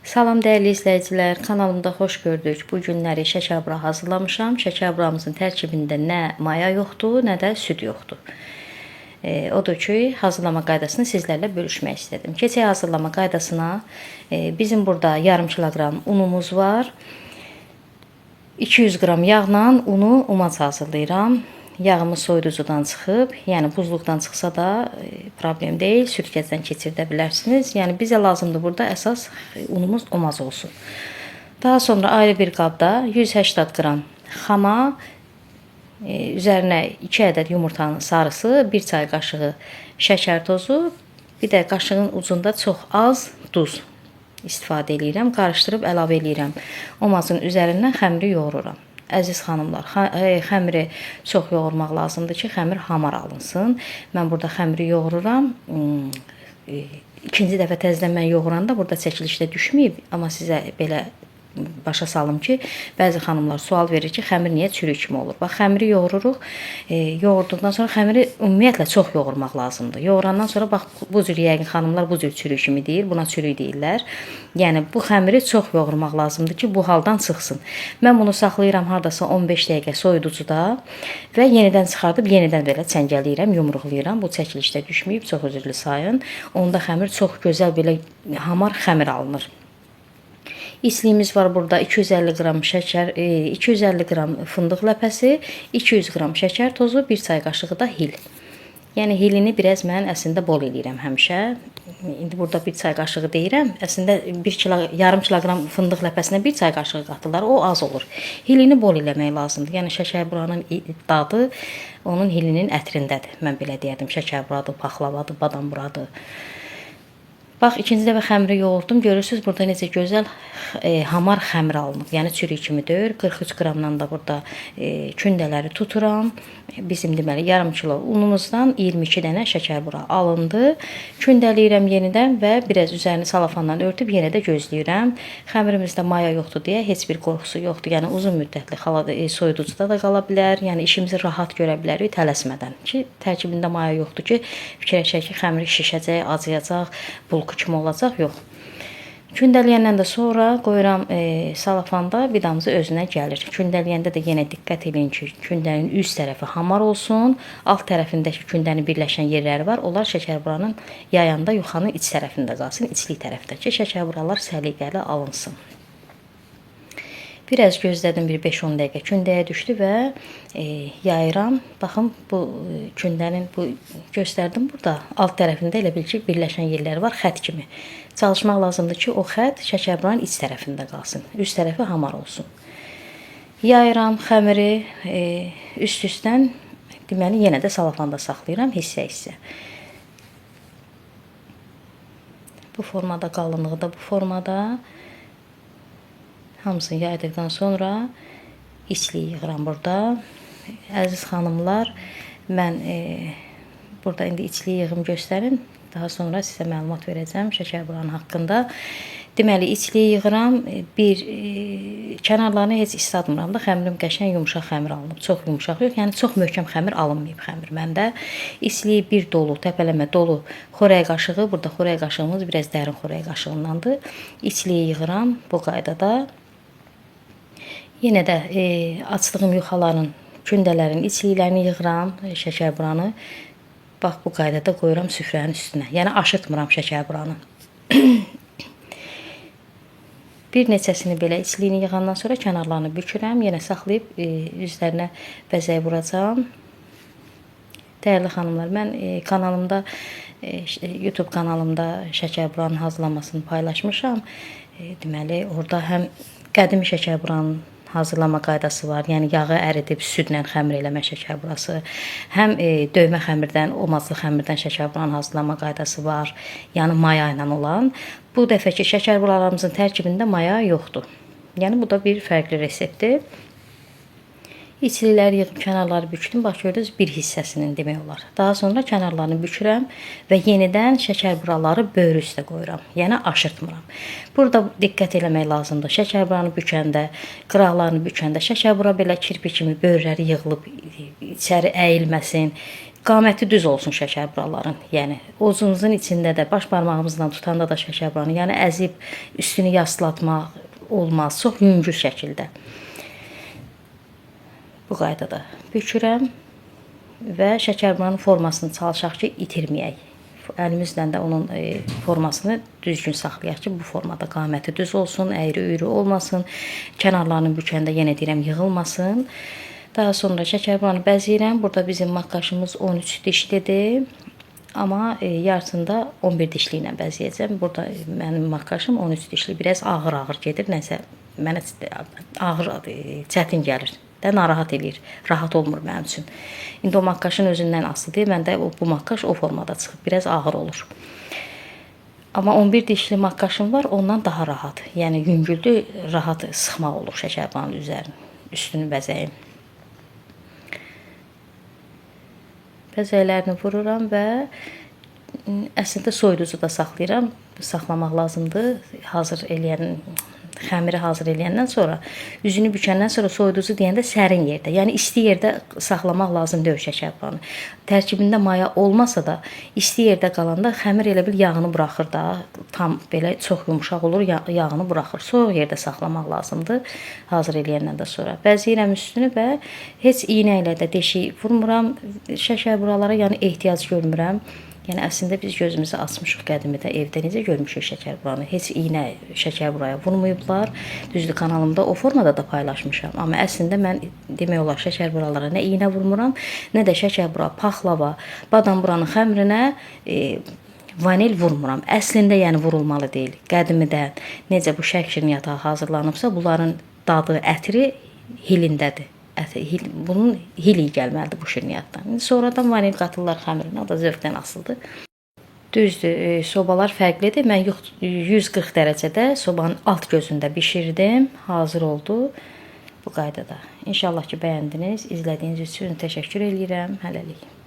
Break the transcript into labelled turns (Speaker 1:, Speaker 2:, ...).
Speaker 1: Salam dəyərli izləyicilər, kanalımda xoş gördük. Bu günləri şəkərbura hazırlamışam. Şəkərburamızın tərkibində nə maya yoxdur, nə də süd yoxdur. Odur ki, hazırlama qaydasını sizlərlə bölüşmək istədim. Keçək hazırlama qaydasına. Bizim burada yarım kiloqram unumuz var. 200 qram yağla unu umac hazırlayıram. Yağımız soyuducudan çıxıb, yəni buzluqdan çıxsa da problem deyil, süzgəcdən keçirdə bilərsiniz. Yəni bizə lazımdır burada əsas unumuz umac olsun. Daha sonra ayrı bir qabda 180 qram xama, üzərinə 2 ədəd yumurtanın sarısı, 1 çay qaşığı şəkər tozu, bir də qaşığın ucunda çox az duz istifadə edirəm, qarışdırıb əlavə edirəm. Umacın üzərindən xəmiri yoğururam. Əziz xanımlar, xəmiri çox yoğurmaq lazımdır ki, xəmir hamar alınsın. Mən burada xəmiri yoğururam. İkinci dəfə təzədən mən yoğuranda burada çəkilişdə düşməyib, amma sizə belə başa salım ki, bəzi xanımlar sual verir ki, xəmir niyə çürük kimi olur? Bax, xəmiri yoğururuq. Yoğurduqdan sonra xəmiri ümumiyyətlə çox yoğurmaq lazımdır. Yoğurandan sonra bax, bu cür yəqin xanımlar bu cür çürük kimi deyir, buna çürük deyirlər. Yəni bu xəmiri çox yoğurmaq lazımdır ki, bu haldan çıxsın. Mən bunu saxlayıram hardasa 15 dəqiqə soyuducuda və yenidən çıxardıb yenidən belə çəngələyirəm, yumruqlayıram. Bu çəkilişdə düşməyib, çox üzrlü sayın. Onda xəmir çox gözəl belə hamar xəmir alınır. İsliyimiz var burada 250 qram şəkər, 250 qram fındıq ləpəsi, 200 qram şəkər tozu, 1 çay qaşığı da hil. Yəni hilini biraz mən əslində bol eləyirəm həmişə. İndi burada 1 çay qaşığı deyirəm. Əslində yarım kiloqram fındıq ləpəsinə 1 çay qaşığı qatırlar, o az olur. Hilini bol eləmək lazımdır. Yəni şəkərburanın dadı onun hilinin ətrindədir. Mən belə deyərdim, şəkərburadır, paxlavadır, badamburadır. Bax, ikinci dəfə xəmiri yoğurdum. Görürsünüz, burada necə gözəl hamar xəmir alınıb. Yəni çürük kimi deyil. 43 qramdan da burada kündələri tuturam. Bizim deməli yarım kilo unumuzdan 22 dənə şəkərbura alındı. Kündəliyirəm yenidən və biraz üzərini salafandan örtüb yenə də gözləyirəm. Xəmirimizdə maya yoxdur deyə heç bir qorxusu yoxdur. Yəni uzun müddətli soyuducuda da qala bilər. Yəni işimizi rahat görə bilərik tələsmədən. Ki, tərkibində maya yoxdur ki, fikirləşək ki, xəmiri şişəcək, acıyacaq, bulku kimi olacaq, yox. Kündəliyəndən də sonra qoyuram salafanda vidamızı özünə gəlir. Kündəliyəndə də yenə diqqət edin ki, kündənin üst tərəfi hamar olsun. Alt tərəfindəki kündənin birləşən yerləri var. Onlar şəkərburanın yayanda yuxanın iç tərəfində qalsın, içlik tərəfdəki şəkərburalar səliqəli alınsın. Biraz gözlədim, bir 5-10 dəqiqə kündəyə düşdü və yayıram. Baxın, bu kündənin, bu göstərdim burada. Alt tərəfində elə bil ki, birləşən yerləri var, xət kimi. Çalışmaq lazımdır ki, o xət şəkərburanın iç tərəfində qalsın. Üst tərəfi hamar olsun. Yayıram xəmiri üst-üstdən, deməli, yenə də salafanda saxlayıram, hissə-hissə. Bu formada, qalınlığı da bu formada. Hamısını yaydıqdan sonra içliyi yığıram burada. Əziz xanımlar, mən burada indi içliyi yığım göstərim. Daha sonra sizə məlumat verəcəm şəkərburanın haqqında. Deməli, içliyi yığıram. Kənarlarını heç islatmıram da. Xəmirim qəşəng yumuşaq xəmir alınıb. Çox yumuşaq yox, yəni çox möhkəm xəmir alınmayıb xəmir məndə. İçliyi bir dolu, təpələmə dolu xörək qaşığı. Burada xörək qaşığımız biraz dərin xörək qaşığındandır. İçliyi yığıram bu qaydada. Yenə də açdığım yuxaların, kündələrin içliklərini yığıram, şəkərburanı. Bax, bu qaydada qoyuram süfrənin üstünə. Yəni, aşıtmıram şəkərburanı. Bir neçəsini belə içliyini yığandan sonra kənarlarını bükürəm. Yenə saxlayıb üzlərinə bəzək vuracam. Dəyərli xanımlar, mən kanalımda, YouTube kanalımda şəkərburanın hazırlamasını paylaşmışam. Deməli, orada həm qədim şəkərburanın hazırlama qaydası var. Yəni, yağı əridib südlə xəmir eləmə şəkərburası. Həm döymə xəmirdən, omaclı xəmirdən şəkərburanın hazırlama qaydası var. Yəni, maya ilə olan. Bu dəfəki şəkərburalarımızın tərkibində maya yoxdur. Yəni, bu da bir fərqli reseptdir. İçliləri yığıb kənarları bükdüm. Bax gördünüz bir hissəsinin demək olar. Daha sonra kənarlarını bükürəm və yenidən şəkər buraları böyrü üstə qoyuram. Yəni aşırtmıram. Burada diqqət eləmək lazımdır. Şəkər buranı bükəndə, qıraqlarını bükəndə şəkər bura belə kirpi kimi böyrləri yığılıb içəri əyilməsin. Qaməti düz olsun şəkər buraların. Yəni ovcumuzun içində də baş barmağımızla tutanda da şəkər buranı, yəni əzib üstünü yaslatmaq olmaz. Çox yüngül şəkildə. Bu qaydada bükürəm və şəkər buranın formasını çalışaq ki, itirməyək. Əlimizlə də onun formasını düzgün saxlayaq ki, bu formada qaməti düz olsun, əyri-üyrü olmasın, kənarlarını bükəndə yenə deyirəm yığılmasın. Daha sonra şəkər buranı bəzəyirəm. Burada bizim makkaşımız 13 dişlidir. Amma yarısında 11 dişli ilə bəzəyəcəm. Burada mənim makkaşım 13 dişli. Biraz ağır-ağır gedir. Nəsə mənə ağır, çətin gəlir. Də narahat eləyir. Rahat olmur mənim üçün. İndi o makkaşın özündən asılıdır. Məndə bu makkaş o formada çıxıb. Biraz ağır olur. Amma 11 dişli makkaşım var. Ondan daha rahat. Yəni yüngüldür, rahat sıxmaq olur şəkərbanın üzərini. Üstünü bəzəyim. Bəzəklərini vururam və əslində soyuducu da saxlayıram. Saxlamaq lazımdır. Xəmiri hazır eləyəndən sonra, üzünü bükəndən sonra soyuducu deyəndə sərin yerdə, yəni isti yerdə saxlamaq lazım deyil şəkərbanı. Tərkibində maya olmasa da, isti yerdə qalanda xəmir elə bil yağını buraxır da, tam belə çox yumşaq olur, yağını buraxır. Soyuq yerdə saxlamaq lazımdır, hazır eləyəndən də sonra. Bəzəyirəm üstünü və heç iynə ilə də deşik vurmuram şəkər buralara, yəni ehtiyac görmürəm. Yəni əslində biz gözümüzü açmışıq qədimidə evdə necə görmüşük şəkər buranı. Heç iynə şəkər buraya vurmayıblar. Düzdür, kanalımda o formada da paylaşmışam. Amma əslində mən demək olar şəkər buralara nə iynə vurmuram, nə də şəkər bura, paxlava, badam buranın xəmirinə vanil vurmuram. Əslində yəni vurulmalı deyil. Qədimidən necə bu şək şirniyyatı hazırlanıbsa, bunların dadı, ətri hilindədir. Bunun hili gəlməlidir bu şirniyyatdan. Sonradan vanil qatırlar xəmirinə, o da zövqdən asılıdır. Düzdür, sobalar fərqlidir. Mən 140 dərəcədə sobanın alt gözündə bişirdim. Hazır oldu bu qaydada. İnşallah ki, bəyəndiniz. İzlədiyiniz üçün təşəkkür edirəm. Hələlik.